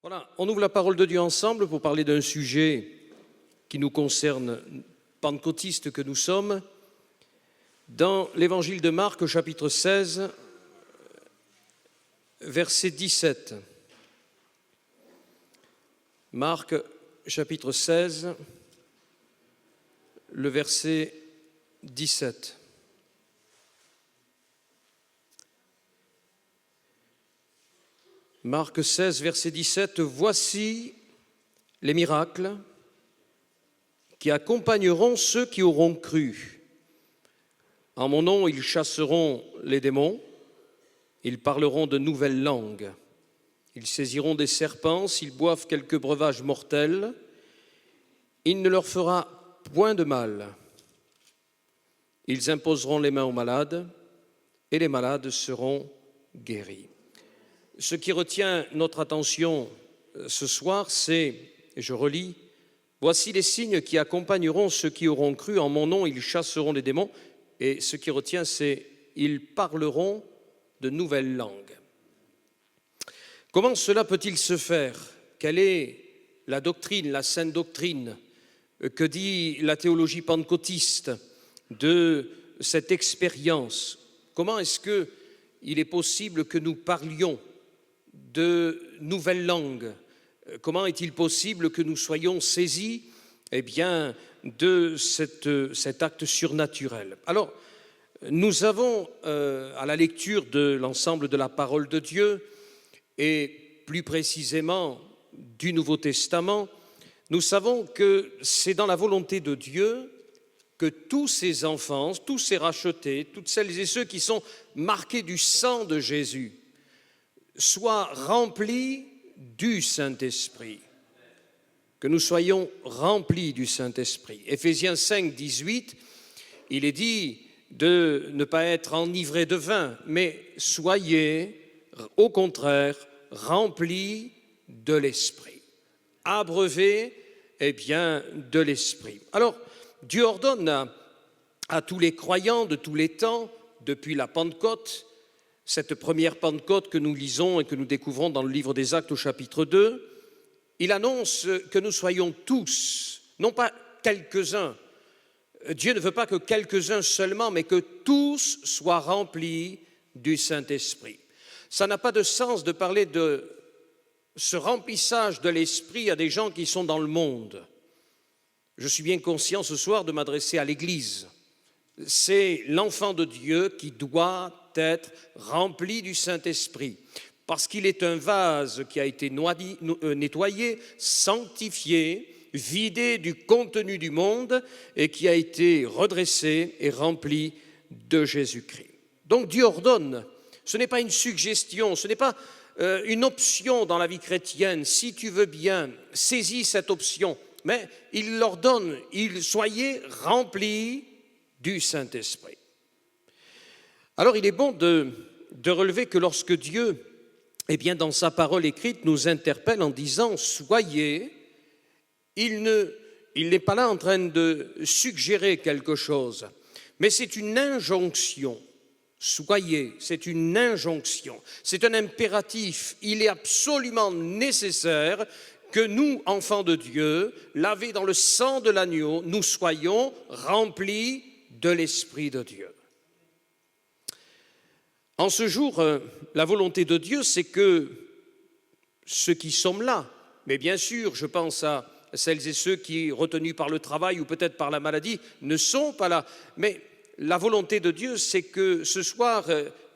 Voilà, on ouvre la parole de Dieu ensemble pour parler d'un sujet qui nous concerne, pentecôtistes que nous sommes, dans l'évangile de Marc, au chapitre 16, verset 17. Marc, chapitre 16, le verset 17. Marc 16, verset 17, « Voici les miracles qui accompagneront ceux qui auront cru. En mon nom, ils chasseront les démons, ils parleront de nouvelles langues, ils saisiront des serpents, s'ils boivent quelques breuvages mortels, il ne leur fera point de mal. Ils imposeront les mains aux malades, et les malades seront guéris. » Ce qui retient notre attention ce soir, c'est, et je relis, « Voici les signes qui accompagneront ceux qui auront cru. En mon nom, ils chasseront les démons. » Et ce qui retient, c'est « Ils parleront de nouvelles langues. » Comment cela peut-il se faire? Quelle est la doctrine, la sainte doctrine que dit la théologie pentecôtiste de cette expérience? Comment est-ce qu'il est possible que nous parlions de nouvelles langues? Comment est-il possible que nous soyons saisis de cet acte surnaturel? Alors, nous avons, à la lecture de l'ensemble de la parole de Dieu, et plus précisément du Nouveau Testament, nous savons que c'est dans la volonté de Dieu que tous ces enfants, tous ces rachetés, toutes celles et ceux qui sont marqués du sang de Jésus, soient remplis du Saint-Esprit, que nous soyons remplis du Saint-Esprit. Éphésiens 5, 18, il est dit de ne pas être enivrés de vin, mais soyez, au contraire, remplis de l'Esprit, abreuvés, de l'Esprit. Alors, Dieu ordonne à tous les croyants de tous les temps, depuis la Pentecôte, cette première Pentecôte que nous lisons et que nous découvrons dans le livre des Actes au chapitre 2, il annonce que nous soyons tous, non pas quelques-uns. Dieu ne veut pas que quelques-uns seulement, mais que tous soient remplis du Saint-Esprit. Ça n'a pas de sens de parler de ce remplissage de l'Esprit à des gens qui sont dans le monde. Je suis bien conscient ce soir de m'adresser à l'Église. C'est l'enfant de Dieu qui doit être rempli du Saint-Esprit, parce qu'il est un vase qui a été nettoyé, sanctifié, vidé du contenu du monde et qui a été redressé et rempli de Jésus-Christ. Donc Dieu ordonne, ce n'est pas une suggestion, ce n'est pas une option dans la vie chrétienne. Si tu veux bien, saisis cette option, mais il leur donne, soyez remplis du Saint-Esprit. Alors il est bon de relever que lorsque Dieu, dans sa parole écrite, nous interpelle en disant « soyez », il n'est pas là en train de suggérer quelque chose, mais c'est une injonction. Soyez, c'est une injonction, c'est un impératif. Il est absolument nécessaire que nous, enfants de Dieu, lavés dans le sang de l'agneau, nous soyons remplis de l'Esprit de Dieu. En ce jour, la volonté de Dieu, c'est que ceux qui sommes là, mais bien sûr, je pense à celles et ceux qui, retenus par le travail ou peut-être par la maladie, ne sont pas là, mais la volonté de Dieu, c'est que ce soir,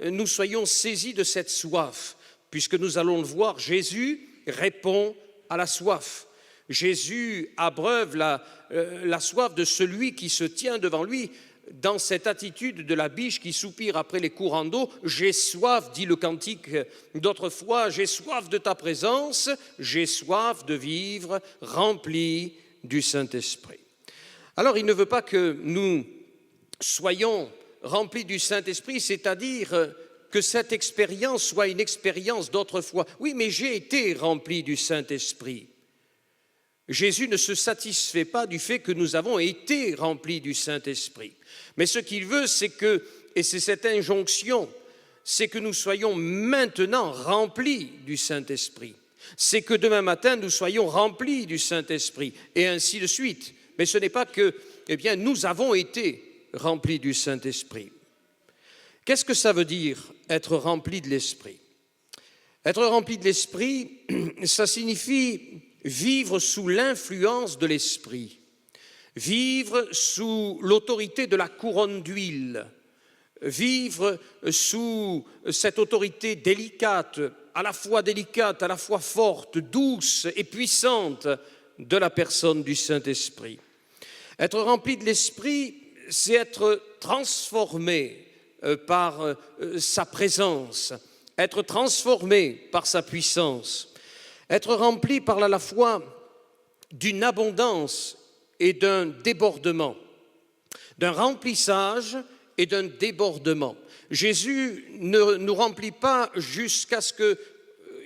nous soyons saisis de cette soif, puisque nous allons le voir, Jésus répond à la soif. Jésus abreuve la soif de celui qui se tient devant lui dans cette attitude de la biche qui soupire après les courants d'eau. « J'ai soif », dit le cantique d'autrefois, « j'ai soif de ta présence, j'ai soif de vivre rempli du Saint-Esprit ». Alors, il ne veut pas que nous soyons remplis du Saint-Esprit, c'est-à-dire que cette expérience soit une expérience d'autrefois. Oui, mais j'ai été rempli du Saint-Esprit. Jésus ne se satisfait pas du fait que nous avons été remplis du Saint-Esprit. Mais ce qu'il veut, c'est que, et c'est cette injonction, c'est que nous soyons maintenant remplis du Saint-Esprit. c'est que demain matin, nous soyons remplis du Saint-Esprit, et ainsi de suite. Mais ce n'est pas que, nous avons été remplis du Saint-Esprit. Qu'est-ce que ça veut dire, être rempli de l'Esprit? Être rempli de l'Esprit, ça signifie vivre sous l'influence de l'Esprit, vivre sous l'autorité de la couronne d'huile, vivre sous cette autorité délicate, à la fois forte, douce et puissante de la personne du Saint-Esprit. Être rempli de l'Esprit, c'est être transformé par sa présence, être transformé par sa puissance, être rempli par la fois d'une abondance et d'un débordement, d'un remplissage et d'un débordement. Jésus ne nous remplit pas jusqu'à ce que,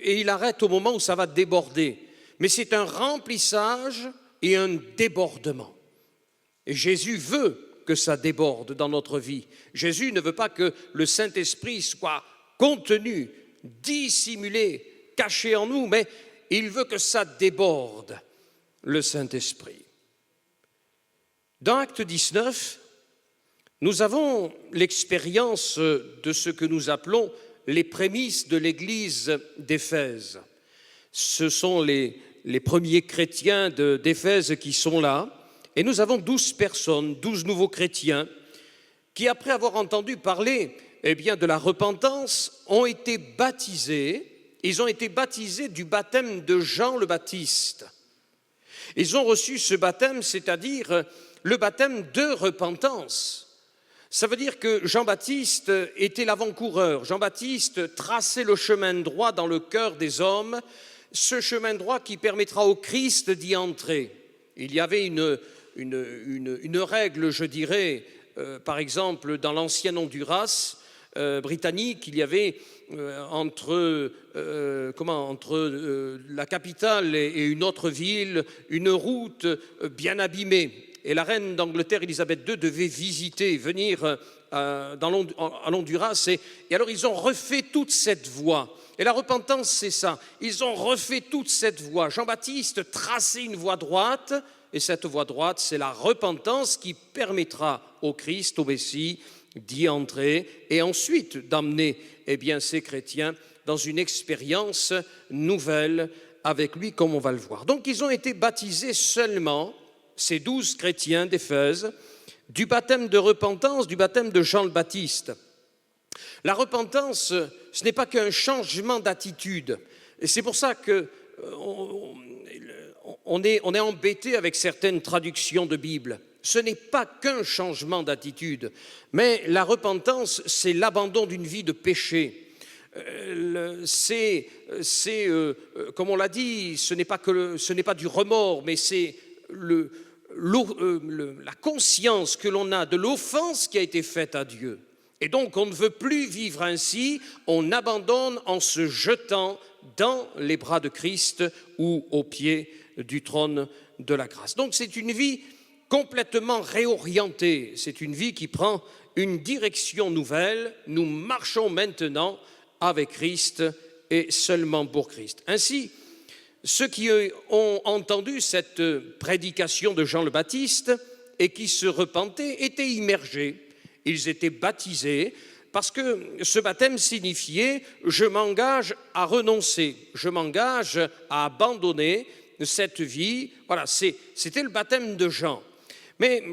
et il arrête au moment où ça va déborder, mais c'est un remplissage et un débordement. Et Jésus veut que ça déborde dans notre vie. Jésus ne veut pas que le Saint-Esprit soit contenu, dissimulé, caché en nous, mais il veut que ça déborde, le Saint-Esprit. Dans Acte 19, nous avons l'expérience de ce que nous appelons les prémices de l'Église d'Éphèse. Ce sont les premiers chrétiens d'Éphèse qui sont là, et nous avons 12 personnes, 12 nouveaux chrétiens, qui après avoir entendu parler de la repentance, ont été baptisés. Ils ont été baptisés du baptême de Jean le Baptiste. Ils ont reçu ce baptême, c'est-à-dire le baptême de repentance. Ça veut dire que Jean-Baptiste était l'avant-coureur. Jean-Baptiste traçait le chemin droit dans le cœur des hommes, ce chemin droit qui permettra au Christ d'y entrer. Il y avait une règle, je dirais, par exemple, dans l'ancien Honduras britannique, il y avait entre la capitale et une autre ville, une route bien abîmée. Et la reine d'Angleterre, Élisabeth II, devait venir à l'Honduras. Et alors, ils ont refait toute cette voie. Et la repentance, c'est ça. Ils ont refait toute cette voie. Jean-Baptiste traçait une voie droite. Et cette voie droite, c'est la repentance qui permettra au Christ, au Messie, d'y entrer et ensuite d'amener ces chrétiens dans une expérience nouvelle avec lui, comme on va le voir. Donc, ils ont été baptisés seulement, ces 12 chrétiens d'Éphèse, du baptême de repentance, du baptême de Jean le Baptiste. La repentance, ce n'est pas qu'un changement d'attitude. Et c'est pour ça que on est embêté avec certaines traductions de Bible. Ce n'est pas qu'un changement d'attitude, mais la repentance, c'est l'abandon d'une vie de péché. Comme on l'a dit, ce n'est pas du remords, mais c'est la conscience que l'on a de l'offense qui a été faite à Dieu. Et donc, on ne veut plus vivre ainsi, on abandonne en se jetant dans les bras de Christ ou aux pieds du trône de la grâce. Donc, c'est une vie complètement réorientée, c'est une vie qui prend une direction nouvelle. Nous marchons maintenant avec Christ et seulement pour Christ. Ainsi, ceux qui ont entendu cette prédication de Jean le Baptiste et qui se repentaient étaient immergés. Ils étaient baptisés parce que ce baptême signifiait « je m'engage à renoncer, je m'engage à abandonner cette vie ». Voilà, c'était le baptême de Jean. Mais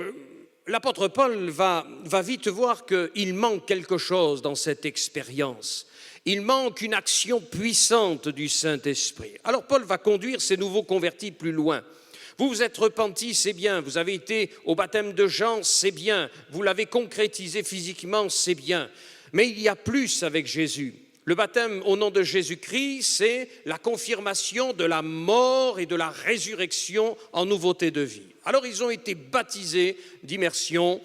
l'apôtre Paul va vite voir qu'il manque quelque chose dans cette expérience. Il manque une action puissante du Saint-Esprit. Alors Paul va conduire ces nouveaux convertis plus loin. Vous vous êtes repentis, c'est bien. Vous avez été au baptême de Jean, c'est bien. Vous l'avez concrétisé physiquement, c'est bien. Mais il y a plus avec Jésus. Le baptême au nom de Jésus-Christ, c'est la confirmation de la mort et de la résurrection en nouveauté de vie. Alors ils ont été baptisés d'immersion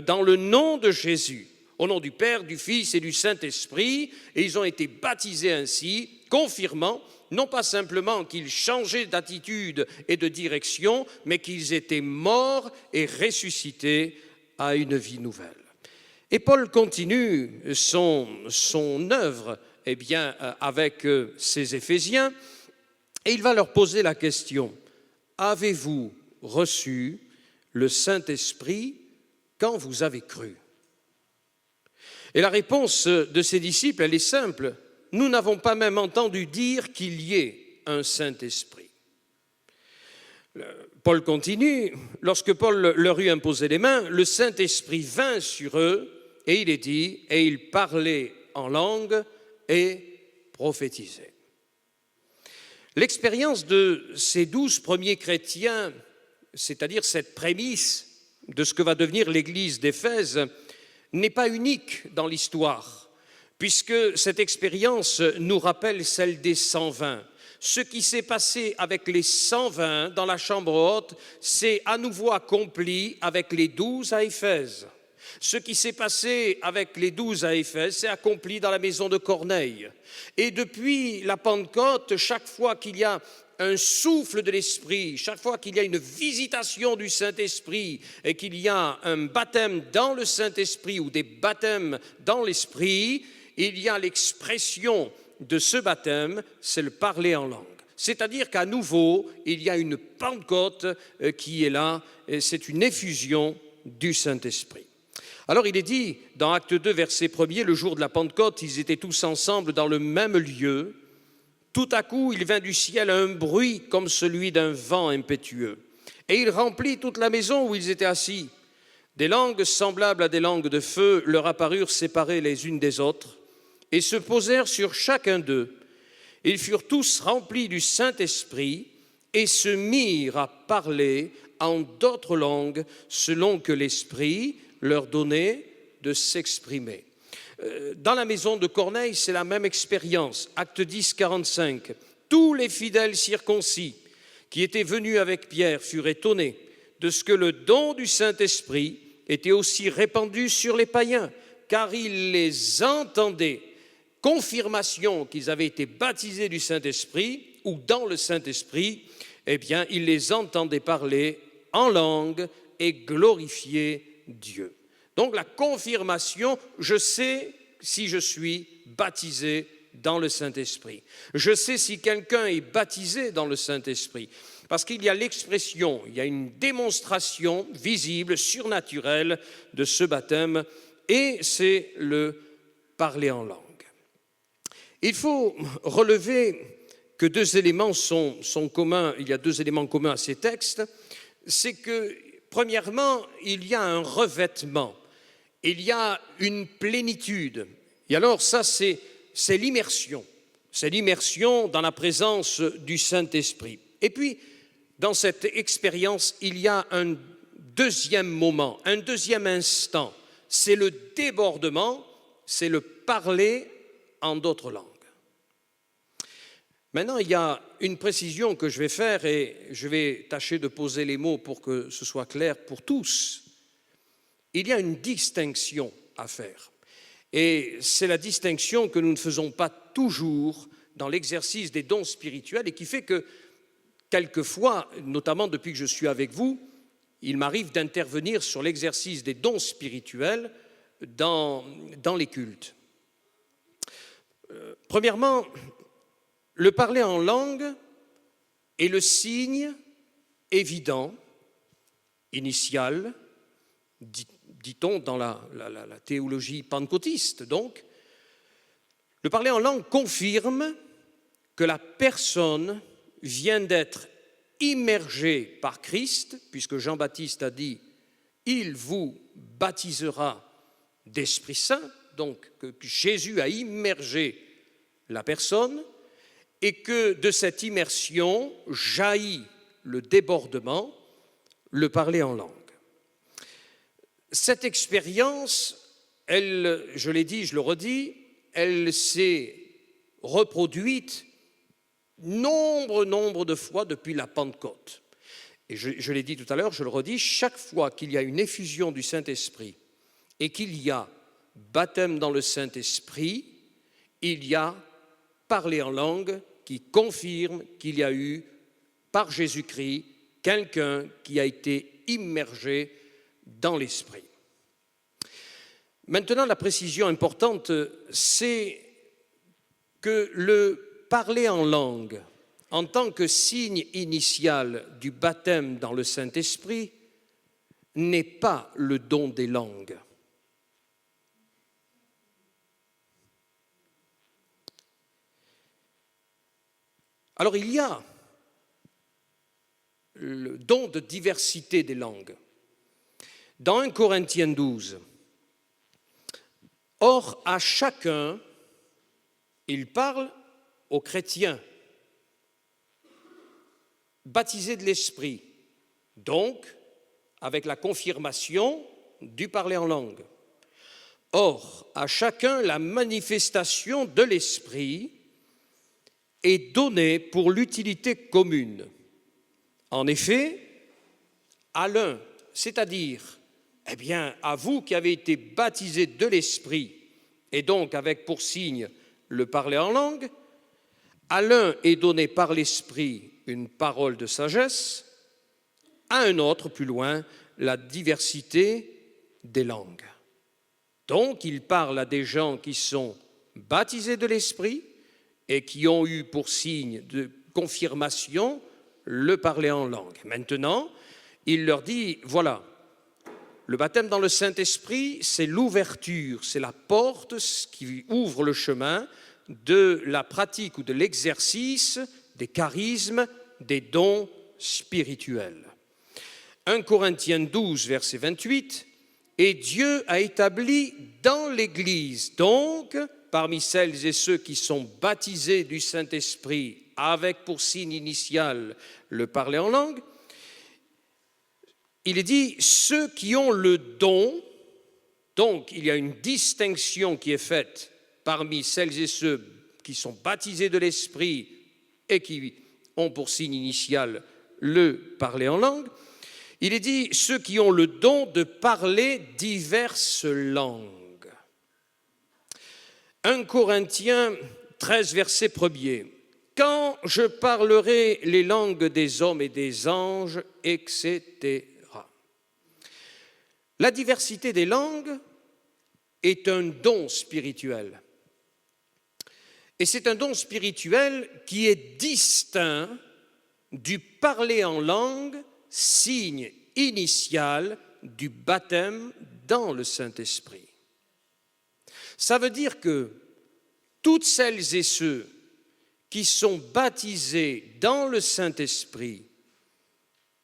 dans le nom de Jésus, au nom du Père, du Fils et du Saint-Esprit, et ils ont été baptisés ainsi, confirmant non pas simplement qu'ils changeaient d'attitude et de direction, mais qu'ils étaient morts et ressuscités à une vie nouvelle. Et Paul continue son œuvre avec ces Éphésiens, Et il va leur poser la question, avez-vous reçu le Saint-Esprit quand vous avez cru? Et la réponse de ses disciples, elle est simple, nous n'avons pas même entendu dire qu'il y ait un Saint-Esprit. Paul continue, lorsque Paul leur eut imposé les mains, le Saint-Esprit vint sur eux, et il est dit, et ils parlaient en langue et prophétisaient. L'expérience de ces 12 premiers chrétiens, c'est-à-dire cette prémisse de ce que va devenir l'Église d'Éphèse, n'est pas unique dans l'histoire, puisque cette expérience nous rappelle celle des 120. Ce qui s'est passé avec les 120 dans la chambre haute, c'est à nouveau accompli avec les 12 à Éphèse. Ce qui s'est passé avec les 12 à Éphèse, c'est accompli dans la maison de Corneille. Et depuis la Pentecôte, chaque fois qu'il y a un souffle de l'Esprit, chaque fois qu'il y a une visitation du Saint-Esprit et qu'il y a un baptême dans le Saint-Esprit ou des baptêmes dans l'Esprit, il y a l'expression de ce baptême, c'est le parler en langue. C'est-à-dire qu'à nouveau, il y a une Pentecôte qui est là, et c'est une effusion du Saint-Esprit. Alors il est dit dans Acte 2, verset 1er, le jour de la Pentecôte, ils étaient tous ensemble dans le même lieu. Tout à coup, il vint du ciel un bruit comme celui d'un vent impétueux. Et il remplit toute la maison où ils étaient assis. Des langues semblables à des langues de feu leur apparurent séparées les unes des autres et se posèrent sur chacun d'eux. Ils furent tous remplis du Saint-Esprit et se mirent à parler en d'autres langues selon que l'Esprit leur donnait de s'exprimer. Dans la maison de Corneille, c'est la même expérience. Acte 10, 45. Tous les fidèles circoncis qui étaient venus avec Pierre furent étonnés de ce que le don du Saint-Esprit était aussi répandu sur les païens, car ils les entendaient. Confirmation qu'ils avaient été baptisés du Saint-Esprit ou dans le Saint-Esprit, eh bien, ils les entendaient parler en langue et glorifier Dieu. Donc la confirmation, je sais si je suis baptisé dans le Saint-Esprit. Je sais si quelqu'un est baptisé dans le Saint-Esprit. Parce qu'il y a l'expression, il y a une démonstration visible, surnaturelle de ce baptême, et c'est le parler en langue. Il faut relever que deux éléments sont communs, il y a deux éléments communs à ces textes, c'est que, premièrement, il y a un revêtement, il y a une plénitude. Et alors ça, c'est l'immersion dans la présence du Saint-Esprit. Et puis, dans cette expérience, il y a un deuxième moment, un deuxième instant, c'est le débordement, c'est le parler en d'autres langues. Maintenant, il y a une précision que je vais faire et je vais tâcher de poser les mots pour que ce soit clair pour tous. Il y a une distinction à faire. Et c'est la distinction que nous ne faisons pas toujours dans l'exercice des dons spirituels et qui fait que, quelquefois, notamment depuis que je suis avec vous, il m'arrive d'intervenir sur l'exercice des dons spirituels dans les cultes. Premièrement, le parler en langue est le signe évident, initial, dit-on dans la théologie pentecôtiste donc, le parler en langue confirme que la personne vient d'être immergée par Christ, puisque Jean-Baptiste a dit « Il vous baptisera d'Esprit Saint », donc que Jésus a immergé la personne, et que de cette immersion jaillit le débordement, le parler en langue. Cette expérience, elle, je l'ai dit, je le redis, elle s'est reproduite nombre de fois depuis la Pentecôte. Et je l'ai dit tout à l'heure, je le redis, chaque fois qu'il y a une effusion du Saint-Esprit et qu'il y a baptême dans le Saint-Esprit, il y a parler en langue qui confirme qu'il y a eu, par Jésus-Christ, quelqu'un qui a été immergé dans l'Esprit. Maintenant, la précision importante, c'est que le parler en langue en tant que signe initial du baptême dans le Saint-Esprit, n'est pas le don des langues. Alors il y a le don de diversité des langues. Dans 1 Corinthiens 12, or à chacun, il parle aux chrétiens, baptisés de l'Esprit, donc avec la confirmation du parler en langue. Or, à chacun, la manifestation de l'Esprit est donnée pour l'utilité commune. En effet, à l'un, c'est-à-dire, à vous qui avez été baptisés de l'Esprit, et donc avec pour signe le parler en langue, à l'un est donné par l'Esprit une parole de sagesse, à un autre, plus loin, la diversité des langues. Donc, il parle à des gens qui sont baptisés de l'Esprit et qui ont eu pour signe de confirmation le parler en langue. Maintenant, il leur dit, voilà, le baptême dans le Saint-Esprit, c'est l'ouverture, c'est la porte qui ouvre le chemin de la pratique ou de l'exercice des charismes, des dons spirituels. 1 Corinthiens 12, verset 28, « Et Dieu a établi dans l'Église, donc parmi celles et ceux qui sont baptisés du Saint-Esprit, avec pour signe initial le parler en langue, il est dit ceux qui ont le don, donc il y a une distinction qui est faite parmi celles et ceux qui sont baptisés de l'Esprit et qui ont pour signe initial le parler en langue, il est dit ceux qui ont le don de parler diverses langues. 1 Corinthiens 13, verset 1er. Quand je parlerai les langues des hommes et des anges, etc. La diversité des langues est un don spirituel. Et c'est un don spirituel qui est distinct du parler en langue, signe initial du baptême dans le Saint-Esprit. Ça veut dire que toutes celles et ceux qui sont baptisés dans le Saint-Esprit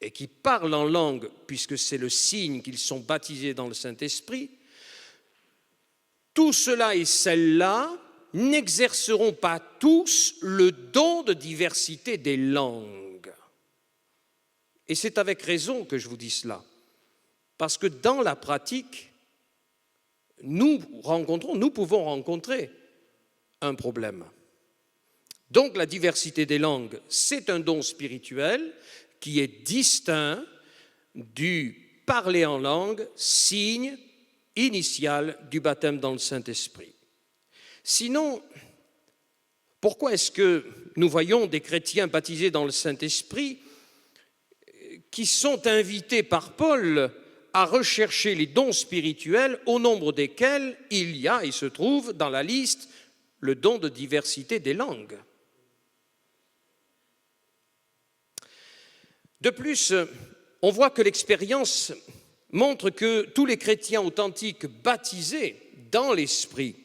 et qui parlent en langue, puisque c'est le signe qu'ils sont baptisés dans le Saint-Esprit, tout cela et celles-là n'exerceront pas tous le don de diversité des langues. Et c'est avec raison que je vous dis cela, parce que dans la pratique, nous pouvons rencontrer un problème. Donc la diversité des langues, c'est un don spirituel qui est distinct du parler en langue, signe initial du baptême dans le Saint-Esprit. Sinon, pourquoi est-ce que nous voyons des chrétiens baptisés dans le Saint-Esprit qui sont invités par Paul à rechercher les dons spirituels, au nombre desquels il y a et se trouve dans la liste le don de diversité des langues? De plus, on voit que l'expérience montre que tous les chrétiens authentiques baptisés dans l'Esprit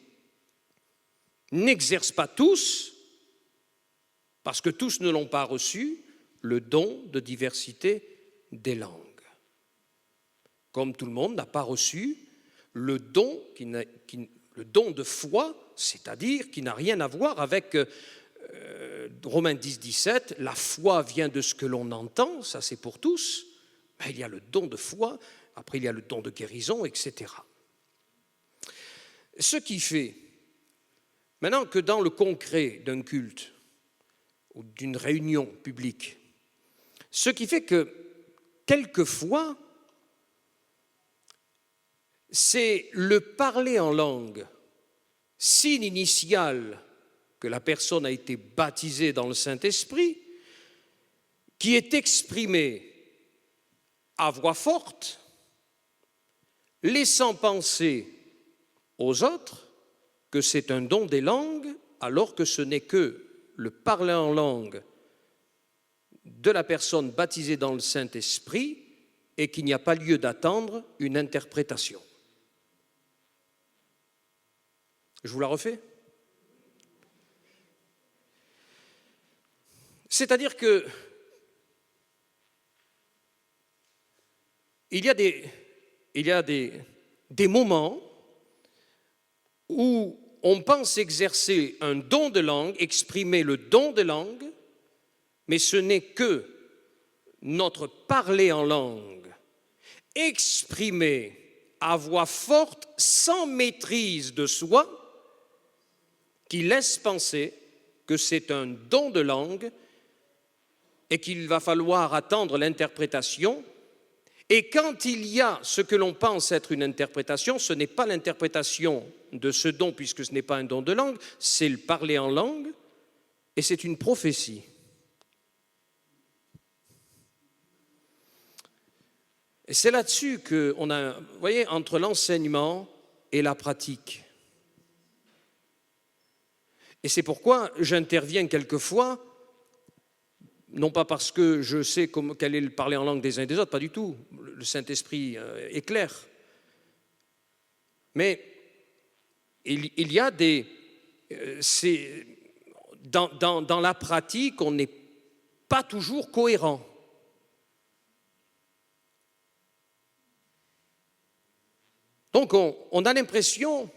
n'exercent pas tous, parce que tous ne l'ont pas reçu, le don de diversité des langues. Comme tout le monde n'a pas reçu le don de foi, c'est-à-dire qui n'a rien à voir avec Romains 10, 17, la foi vient de ce que l'on entend, ça c'est pour tous, mais il y a le don de foi, après il y a le don de guérison, etc. Ce qui fait, maintenant que dans le concret d'un culte ou d'une réunion publique, ce qui fait que quelquefois, c'est le parler en langue, signe initial que la personne a été baptisée dans le Saint-Esprit, qui est exprimé à voix forte, laissant penser aux autres que c'est un don des langues, alors que ce n'est que le parler en langue de la personne baptisée dans le Saint-Esprit et qu'il n'y a pas lieu d'attendre une interprétation. Je vous la refais. C'est-à-dire que il y a des moments où on pense exercer un don de langue, exprimer le don de langue, mais ce n'est que notre parler en langue, exprimé à voix forte, sans maîtrise de soi, qui laisse penser que c'est un don de langue et qu'il va falloir attendre l'interprétation. Et quand il y a ce que l'on pense être une interprétation, ce n'est pas l'interprétation de ce don, puisque ce n'est pas un don de langue, c'est le parler en langue, et c'est une prophétie. Et c'est là-dessus qu'on a, vous voyez, entre l'enseignement et la pratique. Et c'est pourquoi j'interviens quelquefois, non pas parce que je sais quel est le parler en langue des uns et des autres, pas du tout, le Saint-Esprit est clair. Mais il y a dans la pratique, on n'est pas toujours cohérent. Donc on a l'impression,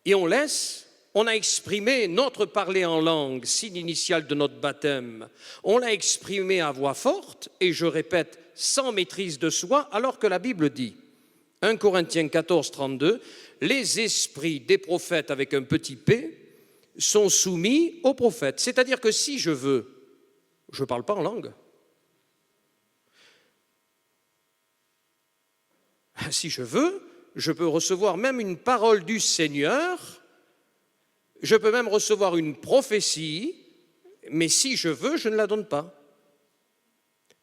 et on a exprimé notre parler en langue, signe initial de notre baptême, on l'a exprimé à voix forte, et je répète, sans maîtrise de soi, alors que la Bible dit, 1 Corinthiens 14, 32, les esprits des prophètes avec un petit p sont soumis aux prophètes. C'est-à-dire que si je veux, je ne parle pas en langue. Si je veux, je peux recevoir même une parole du Seigneur, je peux même recevoir une prophétie, mais si je veux, je ne la donne pas.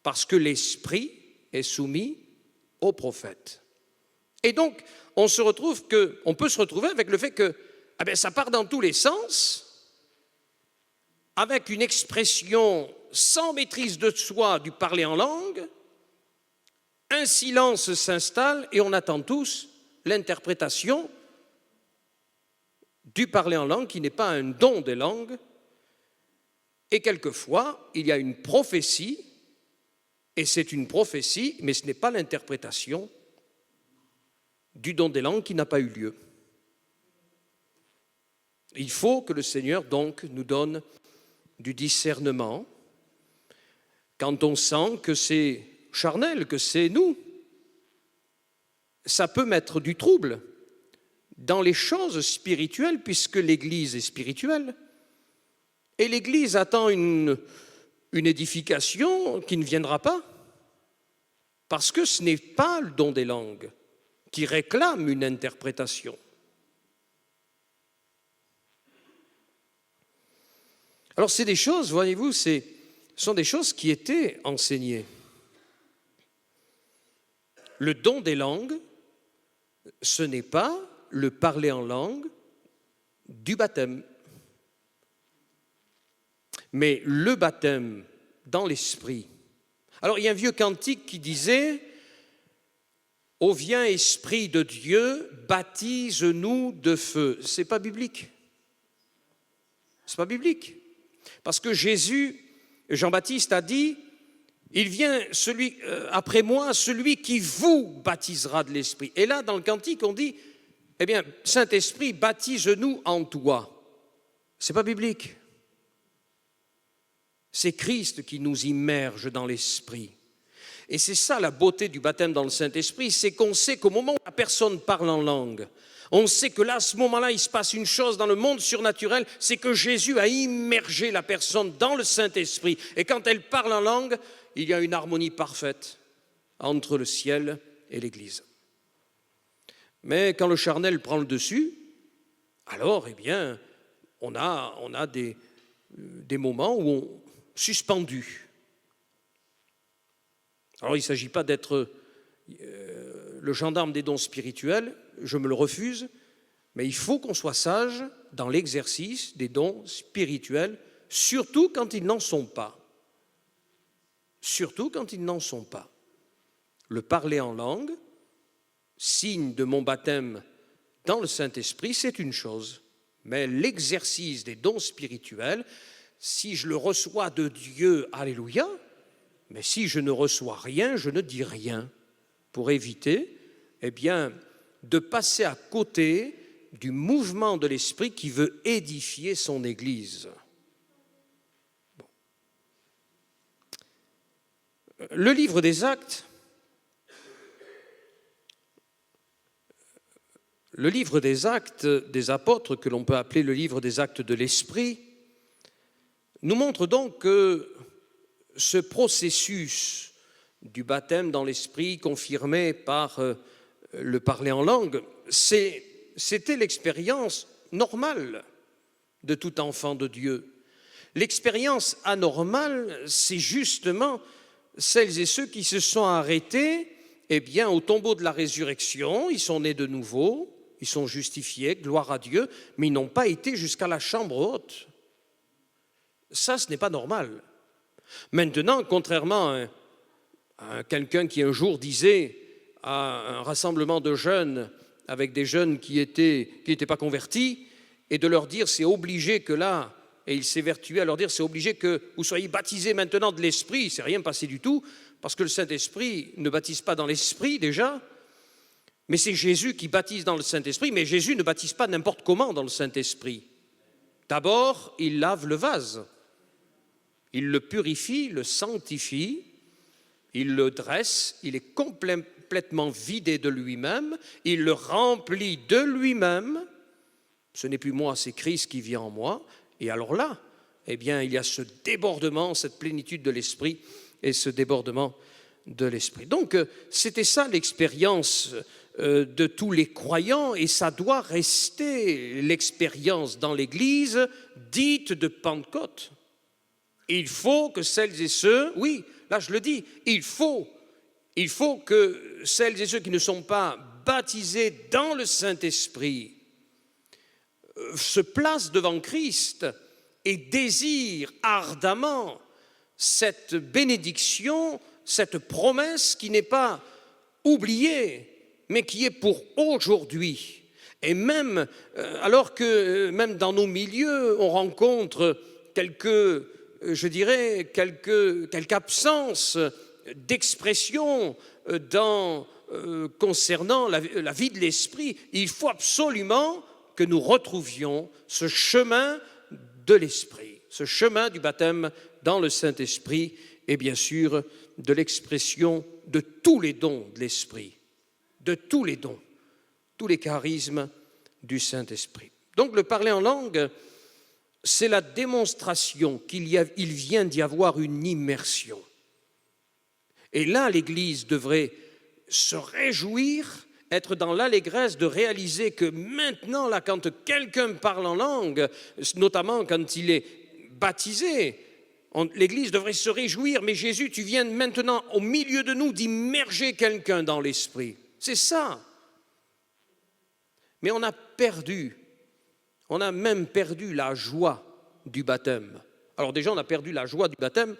Parce que l'esprit est soumis au prophète. Et donc, on peut se retrouver avec le fait que ça part dans tous les sens, avec une expression sans maîtrise de soi du parler en langue, un silence s'installe et on attend tous l'interprétation du parler en langue qui n'est pas un don des langues. Et quelquefois, il y a une prophétie, et c'est une prophétie, mais ce n'est pas l'interprétation du don des langues qui n'a pas eu lieu. Il faut que le Seigneur, donc, nous donne du discernement quand on sent que c'est charnel, que c'est nous. Ça peut mettre du trouble dans les choses spirituelles, puisque l'Église est spirituelle. Et l'Église attend une édification qui ne viendra pas, parce que ce n'est pas le don des langues qui réclame une interprétation. Alors c'est des choses, voyez-vous, ce sont des choses qui étaient enseignées. Le don des langues, ce n'est pas le parler en langue du baptême. Mais le baptême dans l'esprit. Alors il y a un vieux cantique qui disait « Ô viens Esprit de Dieu, baptise-nous de feu ». Ce n'est pas biblique. Ce n'est pas biblique. Parce que Jean-Baptiste a dit « Il vient après moi, celui qui vous baptisera de l'Esprit ». Et là, dans le cantique, on dit « Eh bien, Saint-Esprit, baptise-nous en toi ». Ce n'est pas biblique. C'est Christ qui nous immerge dans l'Esprit. Et c'est ça la beauté du baptême dans le Saint-Esprit, c'est qu'on sait qu'au moment où la personne parle en langue, on sait que là, à ce moment-là, il se passe une chose dans le monde surnaturel, c'est que Jésus a immergé la personne dans le Saint-Esprit. Et quand elle parle en langue, il y a une harmonie parfaite entre le ciel et l'Église. Mais quand le charnel prend le dessus, alors, eh bien, on a des moments où on suspendu. Alors il ne s'agit pas d'être le gendarme des dons spirituels, je me le refuse, mais il faut qu'on soit sage dans l'exercice des dons spirituels, surtout quand ils n'en sont pas. surtout quand ils n'en sont pas. Le parler en langue, signe de mon baptême dans le Saint-Esprit, c'est une chose. Mais l'exercice des dons spirituels, si je le reçois de Dieu, alléluia, mais si je ne reçois rien, je ne dis rien, pour éviter, eh bien, de passer à côté du mouvement de l'Esprit qui veut édifier son Église. Bon. Le livre des Actes, des apôtres, que l'on peut appeler le livre des Actes de l'Esprit, nous montre donc que ce processus du baptême dans l'Esprit, confirmé par le parler en langue, c'était l'expérience normale de tout enfant de Dieu. L'expérience anormale, c'est justement celles et ceux qui se sont arrêtés au tombeau de la résurrection. Ils sont nés de nouveau, ils sont justifiés, gloire à Dieu, mais ils n'ont pas été jusqu'à la chambre haute. Ça, ce n'est pas normal. Maintenant, contrairement à quelqu'un qui un jour disait à un rassemblement de jeunes, avec des jeunes qui n'étaient pas convertis, et de leur dire c'est obligé que là, et il s'évertuait à leur dire c'est obligé que vous soyez baptisés maintenant de l'Esprit, il ne s'est rien passé du tout, parce que le Saint-Esprit ne baptise pas dans l'Esprit déjà, mais c'est Jésus qui baptise dans le Saint-Esprit, mais Jésus ne baptise pas n'importe comment dans le Saint-Esprit. D'abord, il lave le vase, il le purifie, le sanctifie, il le dresse, il est complètement vidé de lui-même, il le remplit de lui-même. Ce n'est plus moi, c'est Christ qui vit en moi. Et alors là, il y a ce débordement, cette plénitude de l'Esprit et ce débordement de l'Esprit. Donc, c'était ça l'expérience de tous les croyants, et ça doit rester l'expérience dans l'Église dite de Pentecôte. Il faut que celles et ceux, oui, là je le dis, il faut que celles et ceux qui ne sont pas baptisés dans le Saint-Esprit se placent devant Christ et désirent ardemment cette bénédiction, cette promesse qui n'est pas oubliée, mais qui est pour aujourd'hui. Et même, alors que même dans nos milieux, on rencontre quelques absences d'expression concernant la vie de l'Esprit, il faut absolument que nous retrouvions ce chemin de l'Esprit, ce chemin du baptême dans le Saint-Esprit et bien sûr de l'expression de tous les dons de l'Esprit, de tous les dons, tous les charismes du Saint-Esprit. Donc le parler en langue, c'est la démonstration qu'il vient d'y avoir une immersion. Et là, l'Église devrait se réjouir, être dans l'allégresse de réaliser que maintenant, là, quand quelqu'un parle en langue, notamment quand il est baptisé, l'Église devrait se réjouir. Mais Jésus, tu viens maintenant au milieu de nous d'immerger quelqu'un dans l'Esprit. C'est ça. Mais on a même perdu la joie du baptême. Alors déjà, on a perdu la joie du baptême,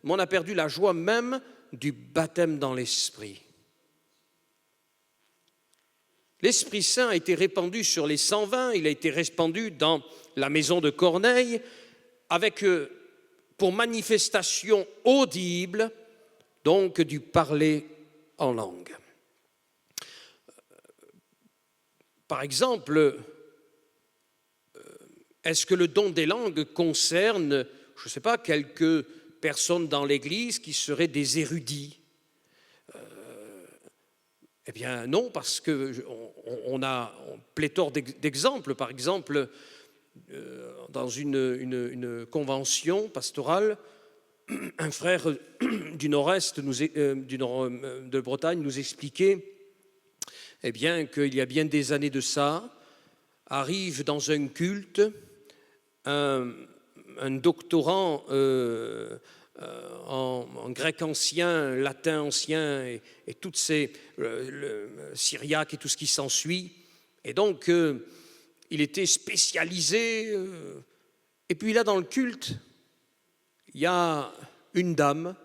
mais on a perdu la joie même du baptême dans l'Esprit. L'Esprit Saint a été répandu sur les 120, il a été répandu dans la maison de Corneille, avec pour manifestation audible, donc du parler en langue. Par exemple, est-ce que le don des langues concerne, je ne sais pas, quelques personnes dans l'Église qui seraient des érudits? Eh bien non, parce qu'on a pléthore d'exemples. Par exemple, dans une convention pastorale, un frère du nord-est de Bretagne nous expliquait qu'il y a bien des années de ça, arrive dans un culte un doctorant en grec ancien, latin ancien et toutes ces syriaque et tout ce qui s'ensuit. Et donc, il était spécialisé. Et puis là, dans le culte, il y a une dame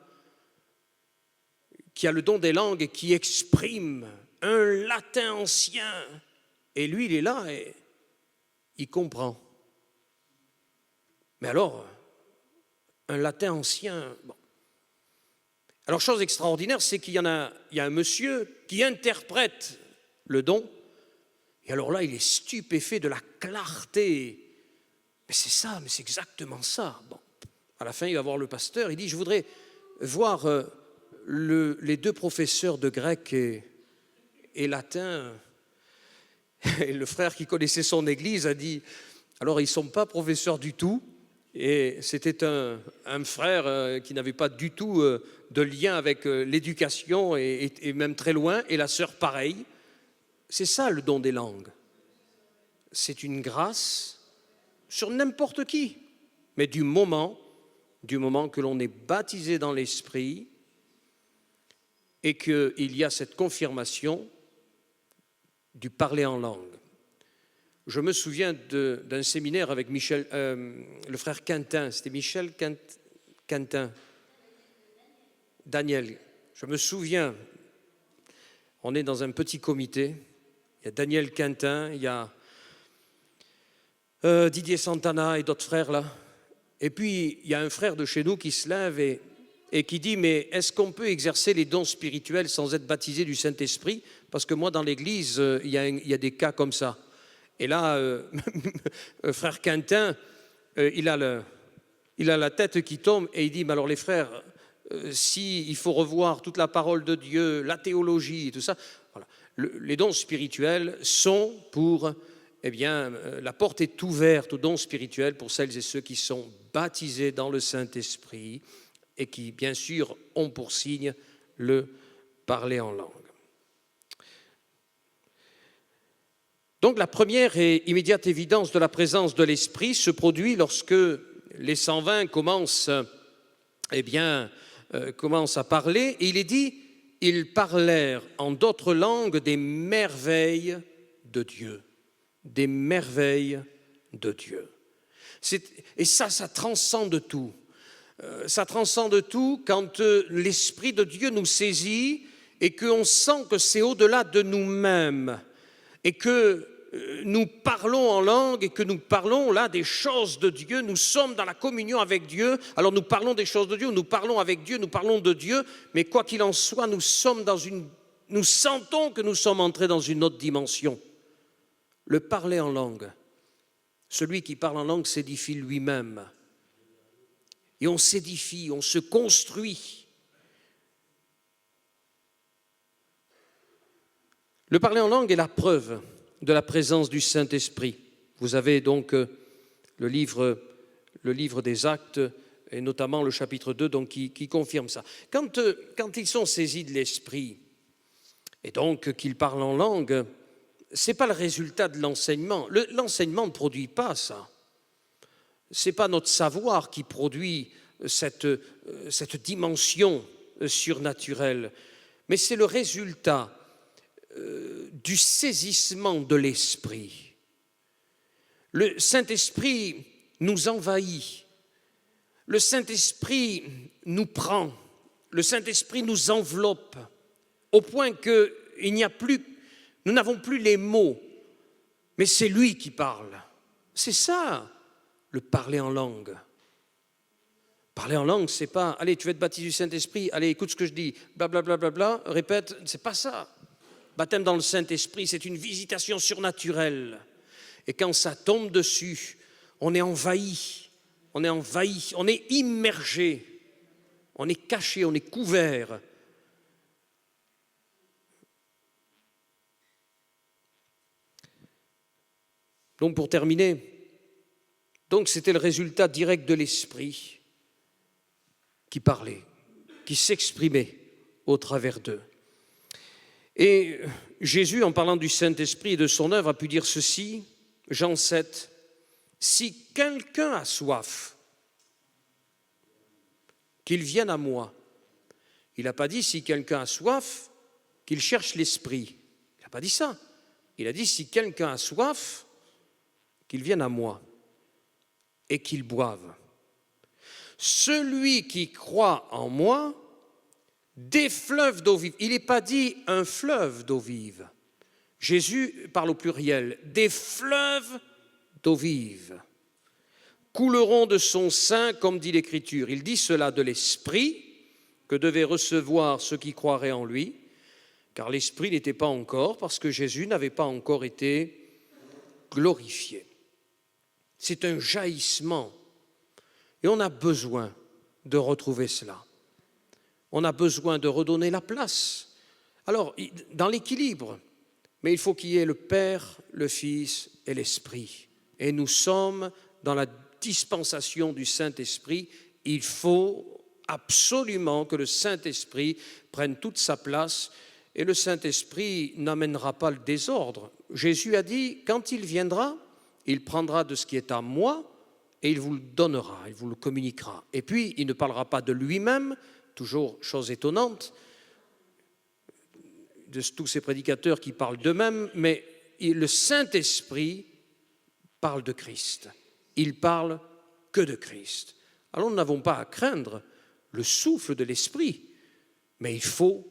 qui a le don des langues et qui exprime un latin ancien. Et lui, il est là et il comprend. Mais alors, un latin ancien... Bon. Alors, chose extraordinaire, c'est qu'il y a un monsieur qui interprète le don. Et alors là, il est stupéfait de la clarté. Mais c'est ça, mais c'est exactement ça. Bon. À la fin, il va voir le pasteur, il dit, je voudrais voir les deux professeurs de grec et latin. Et le frère qui connaissait son église a dit, alors ils ne sont pas professeurs du tout. Et c'était un frère qui n'avait pas du tout de lien avec l'éducation et même très loin, et la sœur pareil. C'est ça le don des langues. C'est une grâce sur n'importe qui, mais du moment que l'on est baptisé dans l'Esprit et qu'il y a cette confirmation du parler en langue. Je me souviens d'un séminaire avec Michel, le frère Quintin, c'était Michel Quintin, Daniel. Je me souviens, on est dans un petit comité, il y a Daniel Quintin, il y a Didier Santana et d'autres frères là. Et puis, il y a un frère de chez nous qui se lève et qui dit, mais est-ce qu'on peut exercer les dons spirituels sans être baptisé du Saint-Esprit? Parce que moi, dans l'église, il y a des cas comme ça. Et là, frère Quintin, il a la tête qui tombe et il dit, mais alors les frères, si il faut revoir toute la parole de Dieu, la théologie et tout ça, voilà. Les dons spirituels sont pour, eh bien, la porte est ouverte aux dons spirituels pour celles et ceux qui sont baptisés dans le Saint-Esprit et qui, bien sûr, ont pour signe le parler en langue. Donc la première et immédiate évidence de la présence de l'Esprit se produit lorsque les 120 commencent à parler, et il est dit, ils parlèrent en d'autres langues des merveilles de Dieu. Des merveilles de Dieu. Et ça transcende tout. Ça transcende tout quand l'Esprit de Dieu nous saisit et qu'on sent que c'est au-delà de nous-mêmes et que nous parlons en langue et que nous parlons là des choses de Dieu, nous sommes dans la communion avec Dieu, alors nous parlons des choses de Dieu, nous parlons avec Dieu, nous parlons de Dieu, mais quoi qu'il en soit, nous sentons que nous sommes entrés dans une autre dimension. Le parler en langue, celui qui parle en langue s'édifie lui-même. Et on s'édifie, on se construit. Le parler en langue est la preuve de la présence du Saint-Esprit. Vous avez donc le livre des Actes, et notamment le chapitre 2, donc, qui confirme ça. Quand ils sont saisis de l'Esprit, et donc qu'ils parlent en langue, ce n'est pas le résultat de l'enseignement. L'enseignement ne produit pas ça. Ce n'est pas notre savoir qui produit cette dimension surnaturelle, mais c'est le résultat du saisissement de l'Esprit. Le Saint-Esprit nous envahit, le Saint-Esprit nous prend, le Saint-Esprit nous enveloppe, au point que nous n'avons plus les mots, mais c'est lui qui parle. C'est ça, le parler en langue. Parler en langue, c'est pas, allez, tu vas être baptisé du Saint-Esprit, allez, écoute ce que je dis, blablabla, bla, bla, bla, répète, c'est pas ça. Baptême dans le Saint-Esprit, c'est une visitation surnaturelle. Et quand ça tombe dessus, on est envahi, on est immergé, on est caché, on est couvert. Donc pour terminer, donc c'était le résultat direct de l'Esprit qui parlait, qui s'exprimait au travers d'eux. Et Jésus, en parlant du Saint-Esprit et de son œuvre, a pu dire ceci, Jean 7, « Si quelqu'un a soif, qu'il vienne à moi. » Il n'a pas dit « Si quelqu'un a soif, qu'il cherche l'Esprit. » Il n'a pas dit ça. Il a dit « Si quelqu'un a soif, qu'il vienne à moi et qu'il boive. Celui qui croit en moi, des fleuves d'eau vive. Il n'est pas dit un fleuve d'eau vive. Jésus parle au pluriel, des fleuves d'eau vive couleront de son sein, comme dit l'Écriture. Il dit cela de l'Esprit que devaient recevoir ceux qui croiraient en lui, car l'Esprit n'était pas encore, parce que Jésus n'avait pas encore été glorifié. C'est un jaillissement, et on a besoin de retrouver cela. On a besoin de redonner la place. Alors, dans l'équilibre, mais il faut qu'il y ait le Père, le Fils et l'Esprit. Et nous sommes dans la dispensation du Saint-Esprit. Il faut absolument que le Saint-Esprit prenne toute sa place, et le Saint-Esprit n'amènera pas le désordre. Jésus a dit, quand il viendra, il prendra de ce qui est à moi et il vous le donnera, il vous le communiquera. Et puis, il ne parlera pas de lui-même, toujours chose étonnante, de tous ces prédicateurs qui parlent d'eux-mêmes, mais le Saint-Esprit parle de Christ. Il parle que de Christ. Alors nous n'avons pas à craindre le souffle de l'Esprit, mais il faut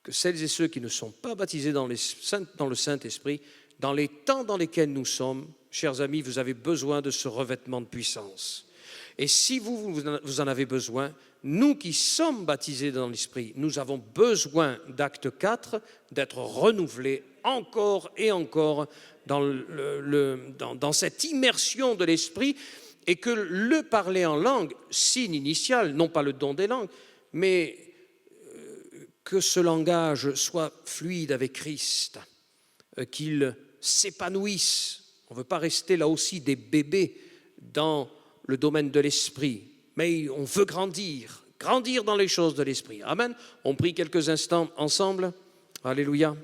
que celles et ceux qui ne sont pas baptisés dans le Saint-Esprit, dans les temps dans lesquels nous sommes, chers amis, vous avez besoin de ce revêtement de puissance. Et si vous en avez besoin, nous qui sommes baptisés dans l'Esprit, nous avons besoin d'Acte 4, d'être renouvelés encore et encore dans cette immersion de l'Esprit, et que le parler en langue, signe initial, non pas le don des langues, mais que ce langage soit fluide avec Christ, qu'il s'épanouisse. On ne veut pas rester là aussi des bébés dans le domaine de l'esprit, mais on veut grandir dans les choses de l'esprit. Amen. On prie quelques instants ensemble. Alléluia.